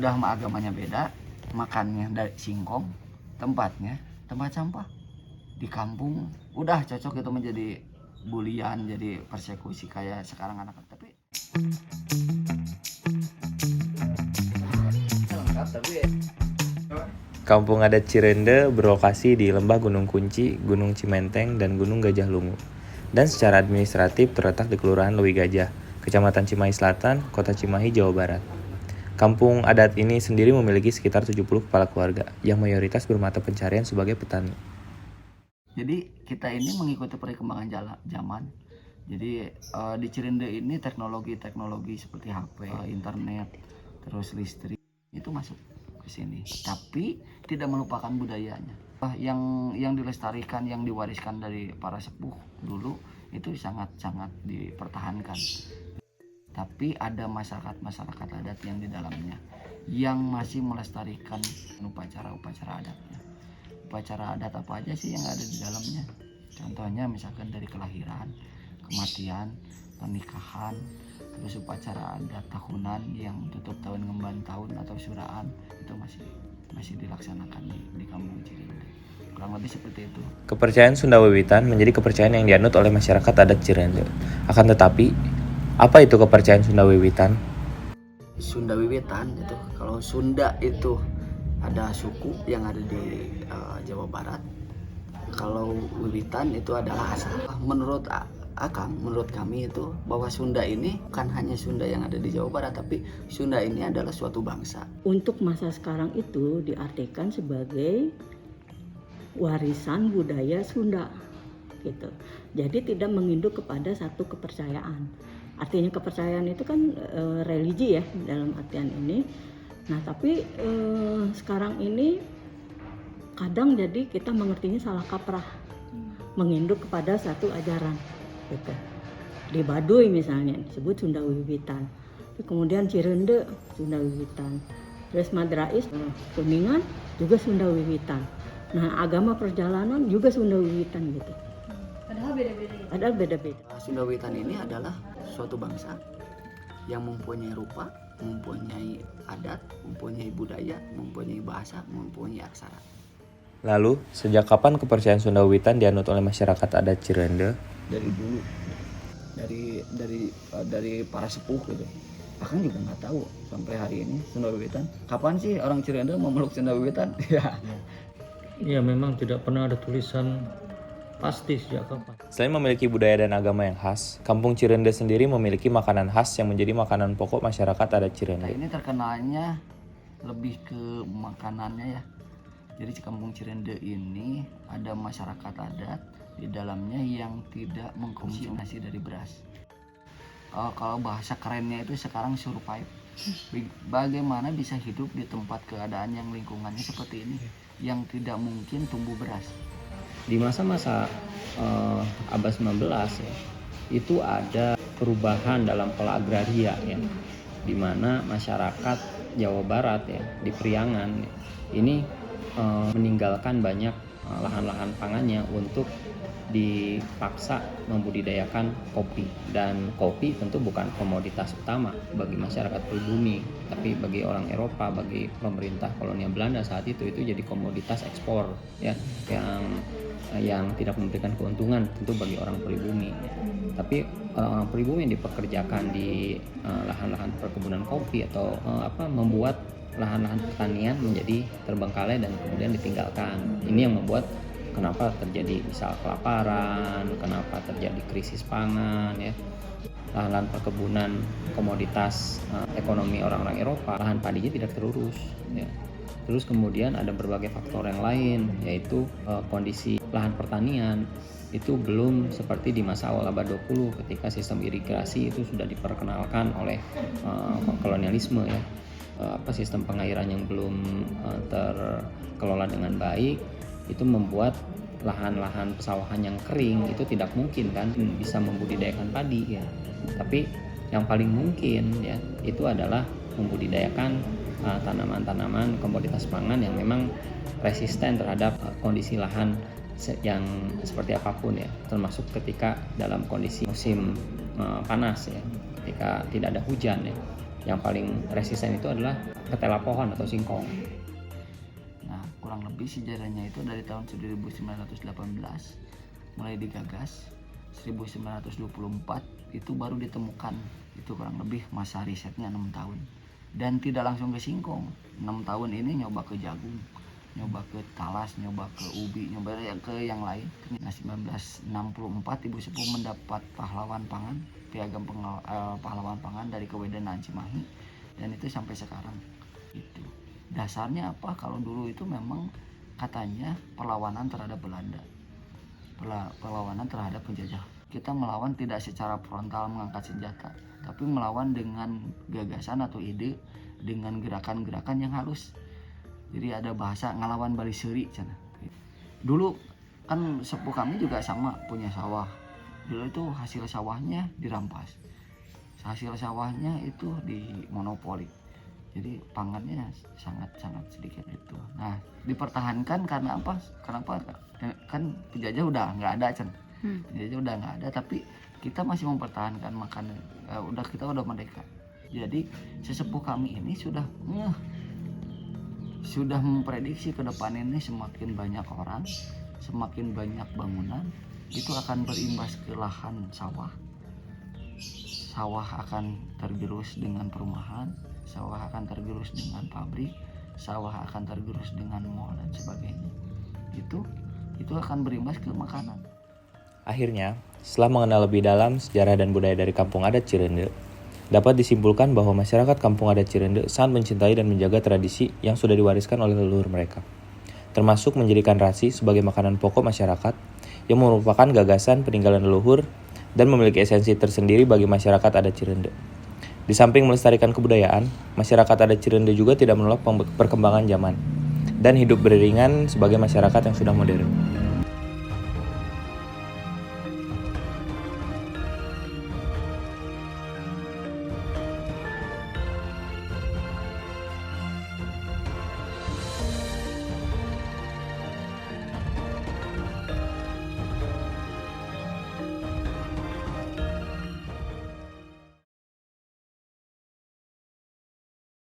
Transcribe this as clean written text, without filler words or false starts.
udah mah agamanya beda, makannya dari singkong, tempatnya tempat sampah di kampung, udah cocok itu menjadi bulian, jadi persekusi kayak sekarang anak-anak. Kampung adat Cirende berlokasi di Lembah Gunung Kunci, Gunung Cimenteng, dan Gunung Gajah Lungu. Dan secara administratif terletak di Kelurahan Lewi Gajah, Kecamatan Cimahi Selatan, Kota Cimahi, Jawa Barat. Kampung adat ini sendiri memiliki sekitar 70 kepala keluarga, yang mayoritas bermata pencarian sebagai petani. Jadi kita ini mengikuti perkembangan zaman. Jadi di Cirende ini teknologi seperti HP, internet, terus listrik itu masuk ke sini. Tapi tidak melupakan budayanya. Yang dilestarikan, yang diwariskan dari para sepuh dulu itu sangat dipertahankan. Tapi ada masyarakat adat yang di dalamnya yang masih melestarikan upacara-upacara adatnya. Upacara adat apa aja sih yang ada di dalamnya? Contohnya misalkan dari kelahiran, kematian, pernikahan, terus upacara adat tahunan yang tutup tahun ngemban tahun atau suraan itu masih dilaksanakan di kampung Cirende. Kurang lebih seperti itu. Kepercayaan Sunda Wiwitan menjadi kepercayaan yang dianut oleh masyarakat adat Cirende. Akan tetapi, apa itu kepercayaan Sunda Wiwitan? Sunda Wiwitan itu, kalau Sunda itu ada suku yang ada di Jawa Barat. Kalau Wiwitan itu adalah asal. Menurut kami itu bahwa Sunda ini bukan hanya Sunda yang ada di Jawa Barat, tapi Sunda ini adalah suatu bangsa. Untuk masa sekarang itu diartikan sebagai warisan budaya Sunda gitu. Jadi tidak menginduk kepada satu kepercayaan. Artinya kepercayaan itu kan religi ya dalam artian ini. Nah tapi sekarang ini kadang jadi kita mengertinya salah kaprah, menginduk kepada satu ajaran gitu. Di Baduy misalnya disebut Sunda Wiwitan, kemudian Cirende Sunda Wiwitan, terus Madrais Kuningan juga Sunda Wiwitan. Nah agama perjalanan juga Sunda Wiwitan gitu. Padahal beda-beda. Sunda Wiwitan ini adalah suatu bangsa yang mempunyai rupa, mempunyai adat, mempunyai budaya, mempunyai bahasa, mempunyai aksara. Lalu, sejak kapan kepercayaan Sunda Wiwitan dianut oleh masyarakat adat Cirende? Dari dulu, dari para sepuh gitu. Akang juga nggak tahu sampai hari ini Sunda Wiwitan. Kapan sih orang Cirende memeluk Sunda Wiwitan? Ya memang tidak pernah ada tulisan pasti sejak kapan. Selain memiliki budaya dan agama yang khas, Kampung Cirende sendiri memiliki makanan khas yang menjadi makanan pokok masyarakat adat Cirende. Nah, ini terkenalnya lebih ke makanannya ya. Jadi di Kampung Cirende ini ada masyarakat adat di dalamnya yang tidak mengkonsumsi nasi dari beras. Kalau bahasa kerennya itu sekarang survive. Bagaimana bisa hidup di tempat keadaan yang lingkungannya seperti ini, yang tidak mungkin tumbuh beras. Di masa-masa abad 19 ya, itu ada perubahan dalam pola agraria ya, di mana masyarakat Jawa Barat ya di Priangan ya, ini meninggalkan banyak lahan-lahan pangannya untuk dipaksa membudidayakan kopi. Dan kopi tentu bukan komoditas utama bagi masyarakat pribumi, tapi bagi orang Eropa, bagi pemerintah kolonial Belanda saat itu jadi komoditas ekspor ya, yang tidak memberikan keuntungan tentu bagi orang pribumi. Tapi orang-orang pribumi yang dipekerjakan di lahan-lahan perkebunan kopi atau membuat lahan-lahan pertanian menjadi terbengkalai dan kemudian ditinggalkan. Ini yang membuat kenapa terjadi misal kelaparan, kenapa terjadi krisis pangan ya. Lahan-lahan perkebunan komoditas ekonomi orang-orang Eropa, lahan padinya tidak terurus ya. Terus kemudian ada berbagai faktor yang lain, yaitu kondisi lahan pertanian itu belum seperti di masa awal abad 20 ketika sistem irigasi itu sudah diperkenalkan oleh kolonialisme ya. Sistem pengairan yang belum terkelola dengan baik itu membuat lahan-lahan pesawahan yang kering itu tidak mungkin kan bisa membudidayakan padi ya. Tapi yang paling mungkin ya itu adalah membudidayakan tanaman-tanaman komoditas pangan yang memang resisten terhadap kondisi lahan yang seperti apapun ya, termasuk ketika dalam kondisi musim panas ya, ketika tidak ada hujan ya. Yang paling resisten itu adalah ketela pohon atau singkong. Nah, kurang lebih sejarahnya itu dari tahun 1918 mulai digagas, 1924 itu baru ditemukan. Itu kurang lebih masa risetnya 6 tahun. Dan tidak langsung ke singkong. 6 tahun ini nyoba ke jagung, nyoba ke talas, nyoba ke ubi, nyoba ke yang lain. Nah, 1964 Ibu Sepuh mendapat pahlawan pangan, piagam pahlawan pangan dari Kewedenan Cimahi, dan itu sampai sekarang. Itu dasarnya apa? Kalau dulu itu memang katanya perlawanan terhadap Belanda, perlawanan terhadap penjajah. Kita melawan tidak secara frontal mengangkat senjata, tapi melawan dengan gagasan atau ide, dengan gerakan-gerakan yang halus. Jadi ada bahasa ngelawan Bali Seuri cina. Dulu kan sepuh kami juga sama punya sawah. Dulu itu hasil sawahnya dirampas, hasil sawahnya itu dimonopoli. Jadi pangannya sangat sedikit itu. Nah, dipertahankan karena apa? Kenapa? Kan penjajah udah nggak ada cina. Penjajah udah nggak ada, tapi kita masih mempertahankan makanan. Kita udah merdeka. Jadi sesepuh kami ini sudah memprediksi ke depan ini semakin banyak orang, semakin banyak bangunan, itu akan berimbas ke lahan sawah. Sawah akan tergerus dengan perumahan, sawah akan tergerus dengan pabrik, sawah akan tergerus dengan mall dan sebagainya. Itu akan berimbas ke makanan. Akhirnya, setelah mengenal lebih dalam sejarah dan budaya dari kampung adat Cirende, dapat disimpulkan bahwa masyarakat kampung adat Cirende sangat mencintai dan menjaga tradisi yang sudah diwariskan oleh leluhur mereka, termasuk menjadikan rasi sebagai makanan pokok masyarakat yang merupakan gagasan peninggalan leluhur dan memiliki esensi tersendiri bagi masyarakat adat Cirende. Di samping melestarikan kebudayaan, masyarakat adat Cirende juga tidak menolak perkembangan zaman dan hidup beriringan sebagai masyarakat yang sudah modern.